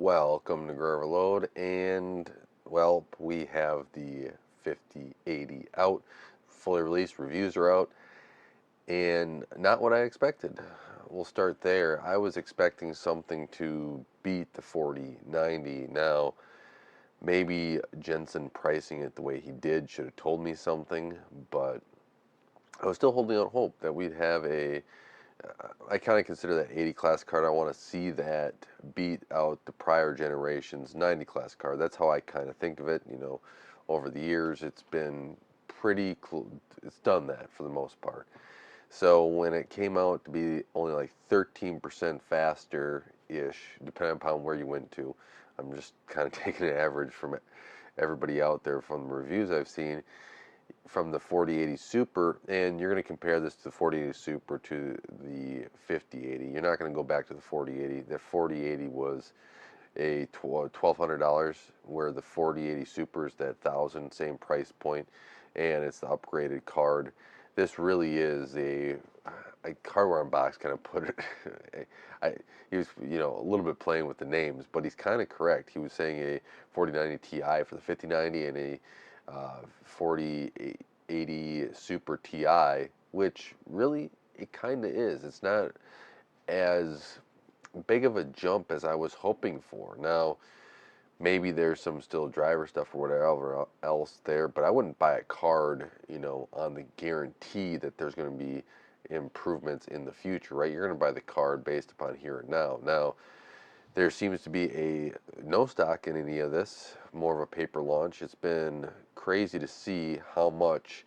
Welcome to Grow Overload, and well, we have the 5080 out, fully released, reviews are out, and not what I expected. We'll start there. I was expecting something to beat the 4090. Now, maybe Jensen pricing it the way he did should have told me something, but I was still holding out hope that we'd have I kind of consider that 80 class card. I want to see that beat out the prior generation's 90 class card. That's how I kind of think of it. Over the years, it's been it's done that for the most part. So when it came out to be only like 13% faster ish, depending upon where you went to, I'm just kind of taking an average from everybody out there from the reviews I've seen from the 4080 Super, and you're going to compare this to the 4080 Super to the 5080. You're not going to go back to the 4080. The 4080 was a $1,200, where the 4080 Super is that $1,000, same price point, and it's the upgraded card. This really is a hardware unbox kind of put it. He was a little bit playing with the names, but he's kind of correct. He was saying a 4090 Ti for the 5090 and a 4080 Super Ti, which really it kind of is. It's not as big of a jump as I was hoping for. Now, maybe there's some still driver stuff or whatever else there, but I wouldn't buy a card, on the guarantee that there's going to be improvements in the future, right? You're going to buy the card based upon here and now. Now, there seems to be a no stock in any of this, more of a paper launch. It's been crazy to see how much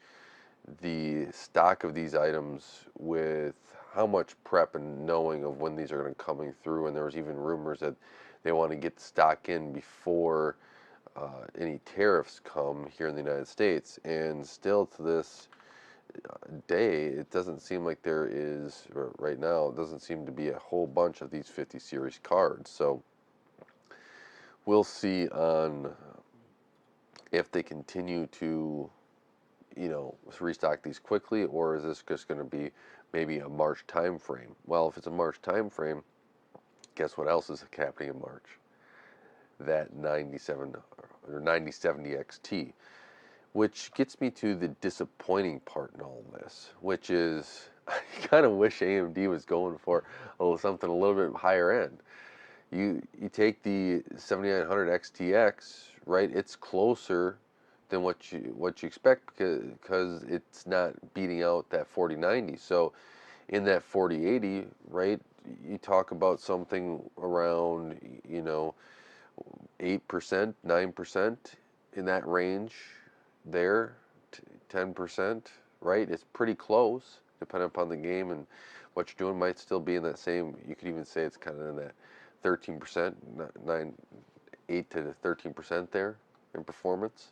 the stock of these items, with how much prep and knowing of when these are going to coming through, and there was even rumors that they want to get stock in before any tariffs come here in the United States, and still to this day, it doesn't seem like there is, or right now, it doesn't seem to be a whole bunch of these 50 series cards. So we'll see on if they continue to, restock these quickly, or is this just going to be maybe a March time frame? Well, if it's a March time frame, guess what else is happening in March? That 97 or 9070 XT. Which gets me to the disappointing part in all this, which is I kind of wish AMD was going for something a little bit higher end. You take the 7900 XTX, right? It's closer than what you expect, because it's not beating out that 4090. So in that 4080, right? You talk about something around 8%, 9% in that range there, 10%, right? It's pretty close, depending upon the game and what you're doing. Might still be in that same. You could even say it's kind of in that 13%, 8 to 13% there in performance.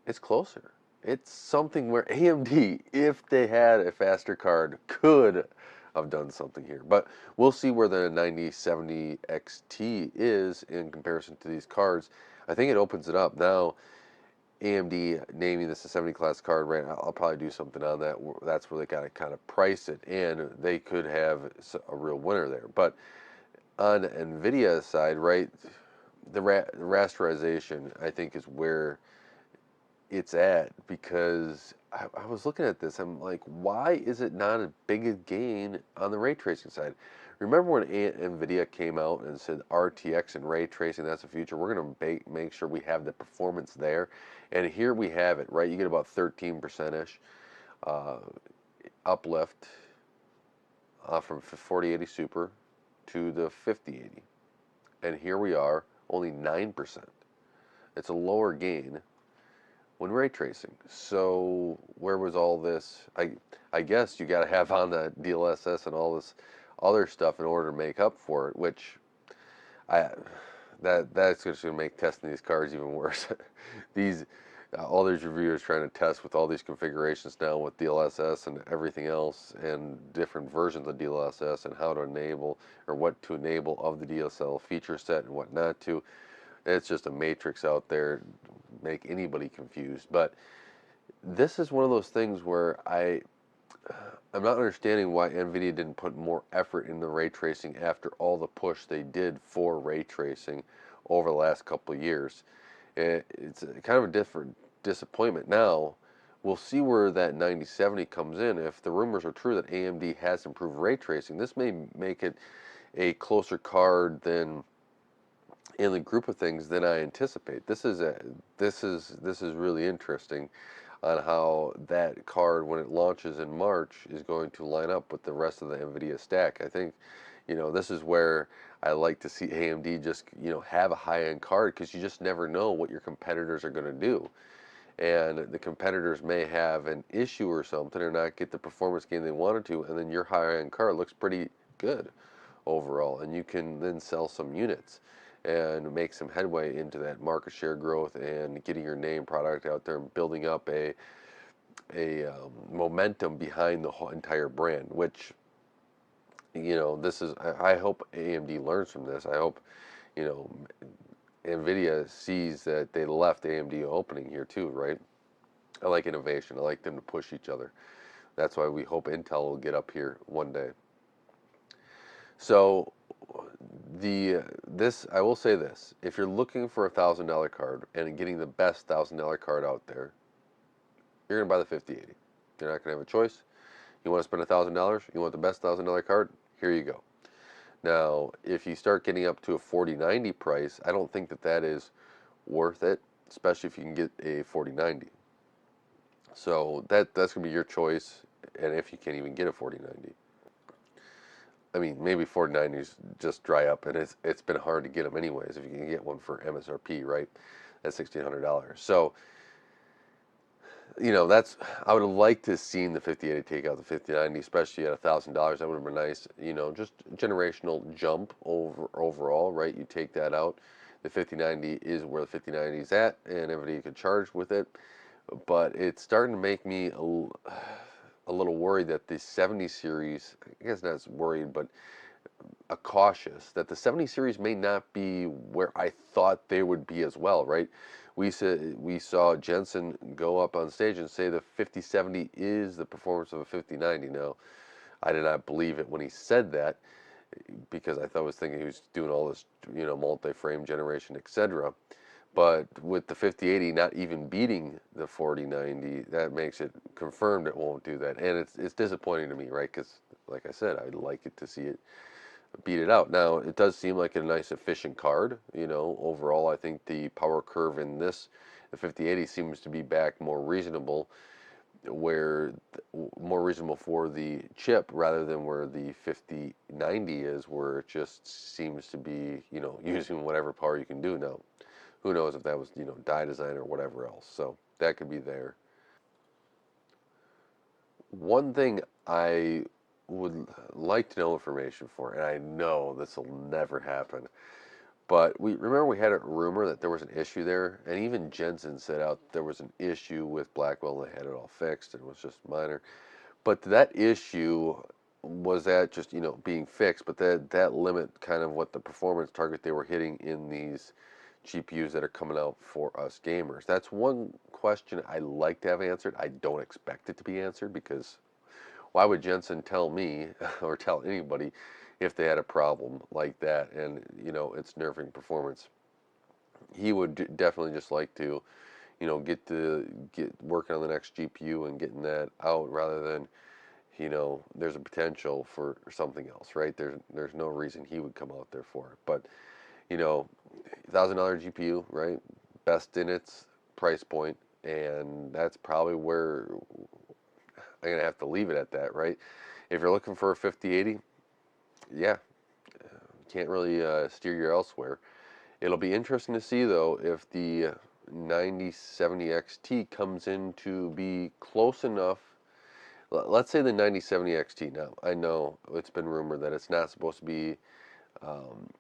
It's closer. It's something where AMD, if they had a faster card, could have done something here. But we'll see where the 9070 XT is in comparison to these cards. I think it opens it up now. AMD naming this a 70 class card, right? I'll probably do something on that. That's where they got to kind of price it, and they could have a real winner there. But on Nvidia side, right, the rasterization, I think, is where it's at, because I was looking at this. I'm like, why is it not a big gain on the ray tracing side? Remember when Nvidia came out and said RTX and ray tracing, that's the future. We're going to make sure we have the performance there. And here we have it, right? You get about 13%-ish uplift from 4080 Super to the 5080. And here we are, only 9%. It's a lower gain when ray tracing. So where was all this? I guess you got to have on the DLSS and all this other stuff in order to make up for it, which that's just going to make testing these cards even worse. these All these reviewers trying to test with all these configurations now with DLSS and everything else, and different versions of DLSS, and how to enable or what to enable of the DSL feature set and what not to. It's just a matrix out there, make anybody confused. But this is one of those things where I'm not understanding why Nvidia didn't put more effort in the ray tracing after all the push they did for ray tracing over the last couple of years. It's kind of a different disappointment. Now, we'll see where that 9070 comes in. If the rumors are true that AMD has improved ray tracing, this may make it a closer card than in the group of things than I anticipate. This is really interesting on how that card, when it launches in March, is going to line up with the rest of the Nvidia stack. I think, this is where I like to see AMD just, have a high-end card, because you just never know what your competitors are going to do. And the competitors may have an issue or something, or not get the performance gain they wanted to, and then your high-end card looks pretty good overall, and you can then sell some units and make some headway into that market share growth and getting your name product out there and building up a momentum behind the whole entire brand. Which, this is, I hope AMD learns from this. I hope, you know Nvidia sees that they left AMD opening here too, right? I like innovation. I like them to push each other. That's why we hope Intel will get up here one day. So this, I will say this: if you're looking for $1,000 card and getting the best $1,000 card out there, you're gonna buy the 5080. You're not gonna have a choice. You want to spend $1,000? You want the best $1,000 card? Here you go. Now, if you start getting up to a 4090 price, I don't think that that is worth it, especially if you can get a 4090. So that's gonna be your choice, and if you can't even get a 4090. I mean, maybe 4090s just dry up, and it's been hard to get them anyways. If you can get one for MSRP, right, that's $1,600. So that's, I would have liked to have seen the 5080 take out the 5090, especially at $1,000. That would have been nice. Just generational jump overall, right? You take that out. The 5090 is where the 5090 is at, and everybody could charge with it. But it's starting to make me a little worried that the 70 series, I guess not as worried, but cautious that the 70 series may not be where I thought they would be as well, right? We saw Jensen go up on stage and say the 5070 is the performance of a 5090. Now, I did not believe it when he said that, because I was thinking he was doing all this, multi-frame generation, etc. But with the 5080 not even beating the 4090, that makes it confirmed it won't do that, and it's disappointing to me, right? Because, like I said, I'd like it to see it beat it out. Now, it does seem like a nice, efficient card. Overall, I think the power curve in the 5080 seems to be back more reasonable, where more reasonable for the chip rather than where the 5090 is, where it just seems to be, using whatever power you can do. Now, who knows if that was, die design or whatever else. So that could be there. One thing I would like to know information for, and I know this will never happen, but we had a rumor that there was an issue there, and even Jensen said out there was an issue with Blackwell, and they had it all fixed, and it was just minor. But that issue was that just, being fixed, but that limit kind of what the performance target they were hitting in these GPUs that are coming out for us gamers. That's one question I like to have answered. I don't expect it to be answered, because why would Jensen tell me or tell anybody if they had a problem like that, and it's nerfing performance? He would definitely just like to, get working on the next GPU and getting that out, rather than, there's a potential for something else, right? There's no reason he would come out there for it. But $1,000 GPU, right? Best in its price point, and that's probably where I'm gonna have to leave it at that, right? If you're looking for a 5080, yeah, can't really steer you elsewhere. It'll be interesting to see, though, if the 9070 XT comes in to be close enough. Let's say the 9070 XT. Now, I know it's been rumored that it's not supposed to be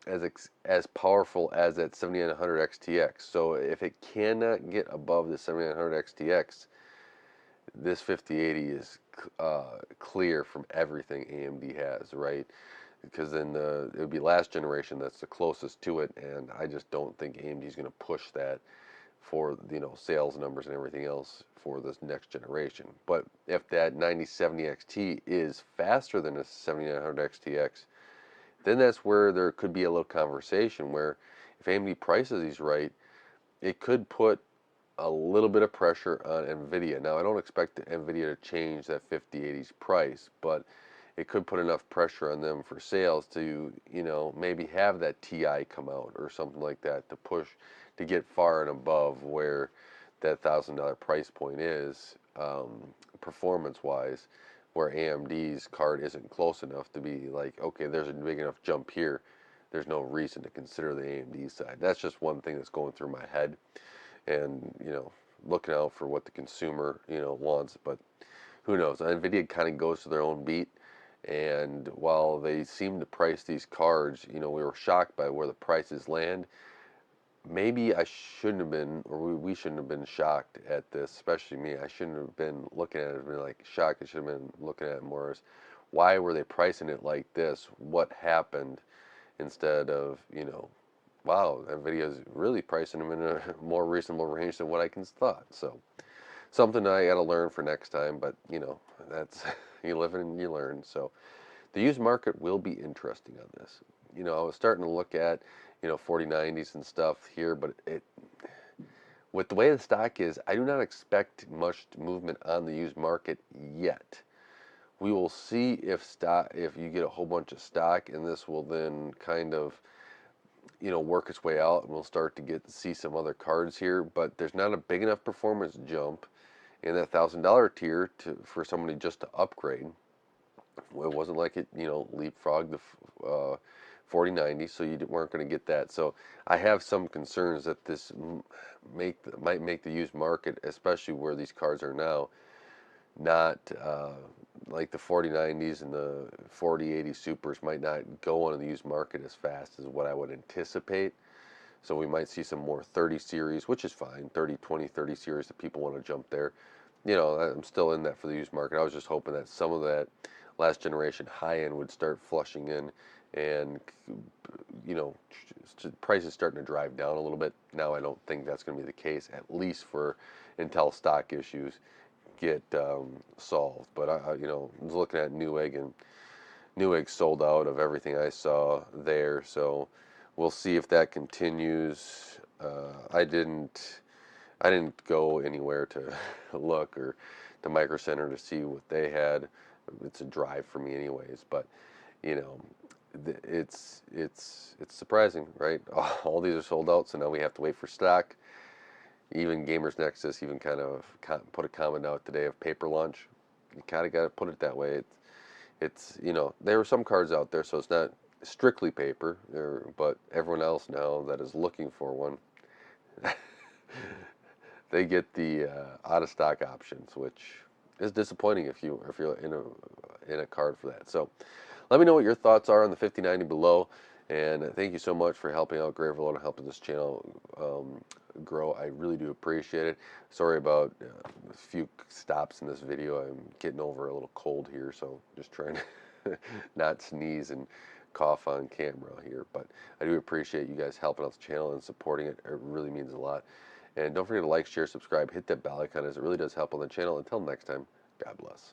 as powerful as that 7900 XTX. So if it cannot get above the 7900 XTX, this 5080 is clear from everything AMD has, right? Because then it would be last generation that's the closest to it, and I just don't think AMD is going to push that for sales numbers and everything else for this next generation. But if that 9070 XT is faster than a 7900 XTX, then that's where there could be a little conversation where if AMD prices these right, it could put a little bit of pressure on Nvidia. Now, I don't expect Nvidia to change that 5080's price, but it could put enough pressure on them for sales to, maybe have that TI come out or something like that to push to get far and above where that $1,000 price point is, performance-wise, where AMD's card isn't close enough to be like, okay, there's a big enough jump here. There's no reason to consider the AMD side. That's just one thing that's going through my head, and looking out for what the consumer wants. But who knows? Nvidia kind of goes to their own beat, and while they seem to price these cards, we were shocked by where the prices land. Maybe I shouldn't have been, or we shouldn't have been shocked at this, especially me. I shouldn't have been looking at it and been like shocked. I should have been looking at it more as why were they pricing it like this? What happened? Instead of, wow, Nvidia's really pricing them in a more reasonable range than what I can thought. So something I got to learn for next time, but that's you live and you learn. So the used market will be interesting on this. I was starting to look at 4090s and stuff here, but with the way the stock is, I do not expect much movement on the used market yet. We will see if you get a whole bunch of stock, and this will then kind of work its way out, and we'll start to see some other cards here. But there's not a big enough performance jump in that $1,000 tier for somebody just to upgrade. It wasn't like it leapfrogged the 4090, so you weren't going to get that. So I have some concerns that this might make the used market, especially where these cards are now, not like the 4090s and the 4080 Supers might not go on the used market as fast as what I would anticipate. So we might see some more 30 series, which is fine, 30, 20, 30 series that people want to jump there. I'm still in that for the used market. I was just hoping that some of that last generation high end would start flushing in, and prices starting to drive down a little bit. Now I don't think that's going to be the case, at least for until stock issues get solved. But I was looking at Newegg, and Newegg sold out of everything I saw there. So we'll see if that continues. I didn't go anywhere to look or to Micro Center to see what they had. It's a drive for me anyways, but it's surprising, right? All these are sold out, so now we have to wait for stock. Even Gamers Nexus even kind of put a comment out today of paper lunch. You kind of got to put it that way. It's there are some cards out there, so it's not strictly paper, but everyone else now that is looking for one, they get the out of stock options, which is disappointing if you're in a card for that. So let me know what your thoughts are on the 5090 below, and thank you so much for helping out Graverload and helping this channel grow. I really do appreciate it. Sorry about a few stops in this video. I'm getting over a little cold here, so just trying to not sneeze and cough on camera here. But I do appreciate you guys helping out the channel and supporting it. It really means a lot. And don't forget to like, share, subscribe, hit that bell icon, as it really does help on the channel. Until next time, God bless.